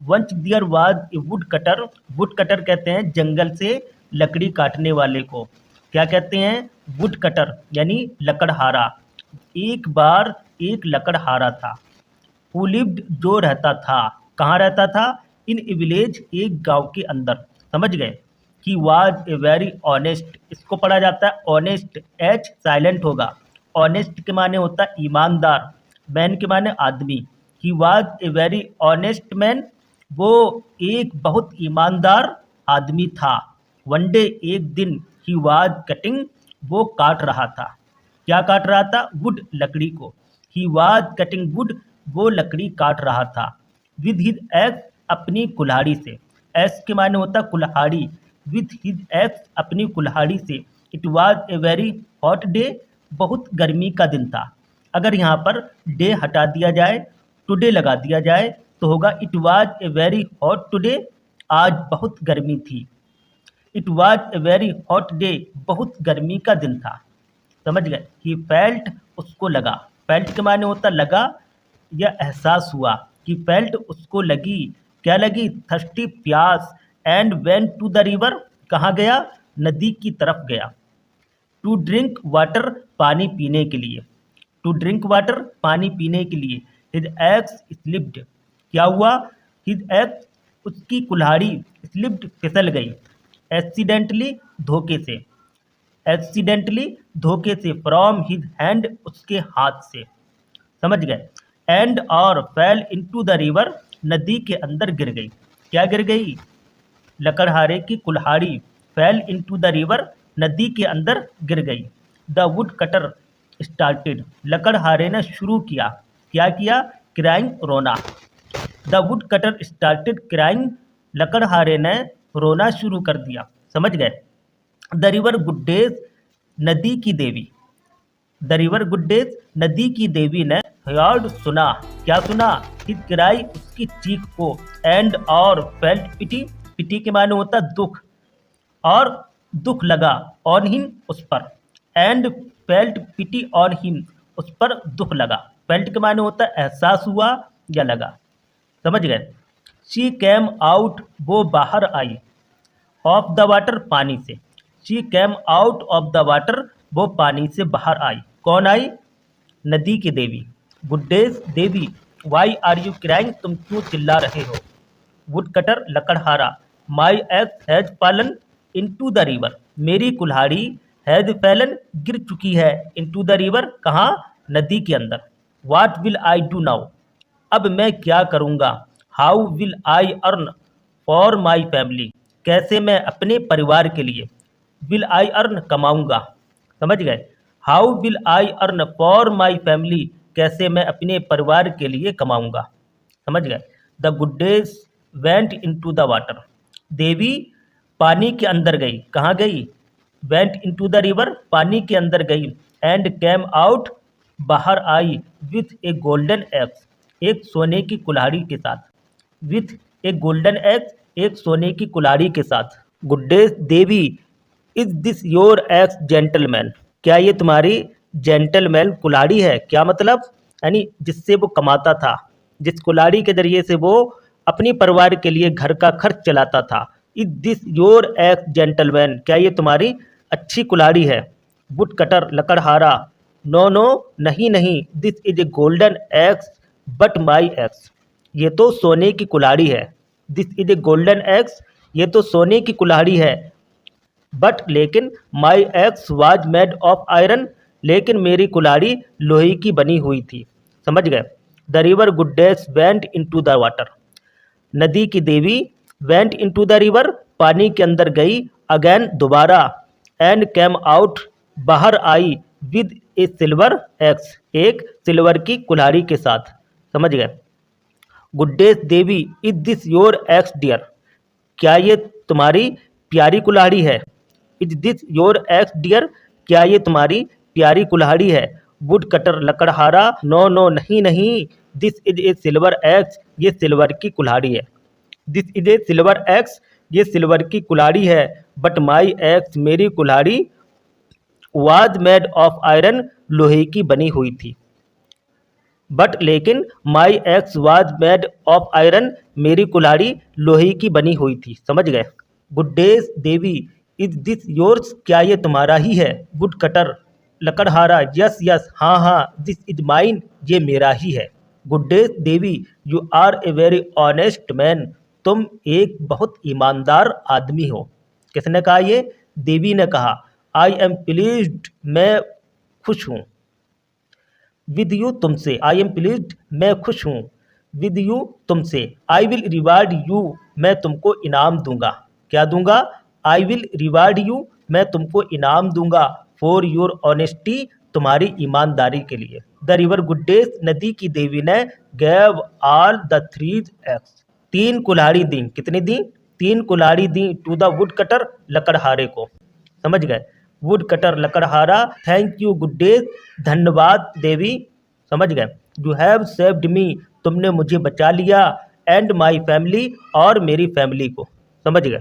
Once there was a wood cutter. Wood cutter कहते हैं जंगल से लकड़ी काटने वाले को। क्या कहते हैं? वुड कटर यानी लकड़हारा। एक बार एक लकड़हारा था। हु लिव्ड जो रहता था। कहाँ रहता था? इन ए विलेज एक गांव के अंदर। समझ गए? He was a very honest. इसको पढ़ा जाता है ऑनेस्ट, एच साइलेंट होगा। ऑनेस्ट के माने होता है ईमानदार, मैन के माने आदमी। He was a very honest man. वो एक बहुत ईमानदार आदमी था। वन डे एक दिन ही वाज कटिंग। वो काट रहा था। क्या काट रहा था? वुड लकड़ी को। He was cutting would. वो लकड़ी काट रहा था। विद हिज एक्स अपनी कुल्हाड़ी से। एक्स के माने होता कुल्हाड़ी। विद हिज एक्स अपनी कुल्हाड़ी से। It was a very hot day. बहुत गर्मी का दिन था। अगर यहाँ पर डे हटा दिया जाए, टुडे लगा दिया जाए तो होगा it was a very hot today. आज बहुत गर्मी थी। It was a very hot day. बहुत गर्मी का दिन था। समझ गए? ही फेल्ट उसको लगा। फेल्ट के माने होता लगा या एहसास हुआ। कि फेल्ट उसको लगी। क्या लगी? थर्स्टी प्यास। And went to the river. कहाँ गया? नदी की तरफ गया। टू ड्रिंक वाटर पानी पीने के लिए। टू ड्रिंक वाटर पानी पीने के लिए। His ex slipped. क्या हुआ? हिज एक्स उसकी कुल्हाड़ी स्लिप्ड फिसल गई। एक्सीडेंटली धोखे से। एक्सीडेंटली धोखे से। फ्रॉम हिज हैंड उसके हाथ से। समझ गए? एंड और फेल इनटू द रिवर नदी के अंदर गिर गई। क्या गिर गई? लकड़हारे की कुल्हाड़ी फेल इनटू द रिवर नदी के अंदर गिर गई। द वुड कटर स्टार्टेड लकड़हारे ने शुरू किया। क्या किया? क्राइंग रोना। The wood cutter started crying लकड़हारे ने रोना शुरू कर दिया। समझ गए? द रिवर गुड्डेज नदी की देवी। द रिवर गुड्डेज नदी की देवी ने हर्ड सुना। क्या सुना? हिज क्राई उसकी चीख को। एंड और फेल्ट पिटी। पिटी के माने होता दुख। और दुख लगा ऑन हिम उस पर। And felt pity on him उस पर दुख लगा। फेल्ट के माने होता एहसास हुआ या लगा। समझ गए? शी कैम आउट वो बाहर आई। ऑफ द वाटर पानी से। She came out of the water वो पानी से बाहर आई। कौन आई? नदी की देवी। गुड्डेज देवी। वाई आर यू क्राइंग तुम क्यों चिल्ला रहे हो? वुड कटर लकड़हारा। My axe has fallen into the river मेरी कुल्हाड़ी हैज फैलन गिर चुकी है। इनटू द रिवर कहाँ? नदी के अंदर। What will I do now अब मैं क्या करूँगा? How will I earn for my family कैसे मैं अपने परिवार के लिए। विल आई अर्न कमाऊँगा। समझ गए? How will I earn for my family कैसे मैं अपने परिवार के लिए कमाऊँगा। समझ गए? The goddess went into the water देवी पानी के अंदर गई। कहाँ गई? वेंट इनटू द रिवर पानी के अंदर गई। एंड कैम आउट बाहर आई विथ ए गोल्डन एक्स एक सोने की कुल्हाड़ी के साथ। विथ ए गोल्डन एक्स एक सोने की कुल्हाड़ी के साथ। गुड्डेज देवी is this your axe gentleman क्या ये तुम्हारी जेंटलमैन कुल्हाड़ी है? क्या मतलब? यानी जिससे वो कमाता था, जिस कुल्हाड़ी के जरिए से वो अपनी परिवार के लिए घर का खर्च चलाता था। Is this your axe gentleman क्या ये तुम्हारी अच्छी कुल्हाड़ी है? वुड कटर लकड़हारा। नो नो नहीं नहीं this is a golden axe but my axe ये तो सोने की कुल्हाड़ी है। This is a golden axe ये तो सोने की कुल्हाड़ी है। बट लेकिन my axe was made of iron लेकिन मेरी कुल्हाड़ी लोहे की बनी हुई थी। समझ गए? The river goddess went into the water नदी की देवी वेंट इनटू द रिवर पानी के अंदर गई। अगेन दोबारा। एंड कैम आउट बाहर आई विद ए सिल्वर एक्स एक सिल्वर की कुल्हाड़ी के साथ। समझ गए? गुड्डेस देवी is this your axe dear क्या ये तुम्हारी प्यारी कुल्हाड़ी है? Is this your axe dear क्या ये तुम्हारी प्यारी कुल्हाड़ी है? वुड कटर लकड़हारा। नो नो नहीं नहीं this is a silver axe ये सिल्वर की कुल्हाड़ी है। This is a silver axe ये सिल्वर की कुल्हाड़ी है। बट माई एक्स मेरी कुल्हाड़ी वाज मेड ऑफ आयरन लोहे की बनी हुई थी। बट लेकिन my axe was made of iron, मेरी कुल्हाड़ी लोहे की बनी हुई थी। समझ गए। गुड डेज देवी, इज दिस योर्स, क्या ये तुम्हारा ही है। वुड कटर, लकड़हारा, यस यस, हाँ हाँ, दिस इज माइन, ये मेरा ही है। गुड डेज देवी, you are a very honest man, तुम एक बहुत ईमानदार आदमी हो। किसने कहा ये? देवी ने कहा। आई एम प्लीज्ड, मैं खुश हूँ। विद यू, तुमसे। आई एम प्लीज्ड, मैं खुश हूँ। विद यू, तुमसे। आई विल रिवार्ड यू, मैं तुमको इनाम दूंगा। क्या दूंगा? आई विल रिवार्ड यू, मैं तुमको इनाम दूंगा। फॉर योर ऑनेस्टी, तुम्हारी ईमानदारी के लिए। द रिवर गुड्डेस, नदी की देवी ने gave all the threes axe, 3 कुल्हाड़ी दी। कितनी दी? 3 कुल्हाड़ी दी टू द वुड कटर, लकड़हारे को। समझ गए। वुड कटर, लकड़हारा। थैंक यू गुड डेज, धन्यवाद देवी। समझ गए। यू हैव सेव्ड मी, तुमने मुझे बचा लिया। एंड माई फैमिली, और मेरी फैमिली को। समझ गए।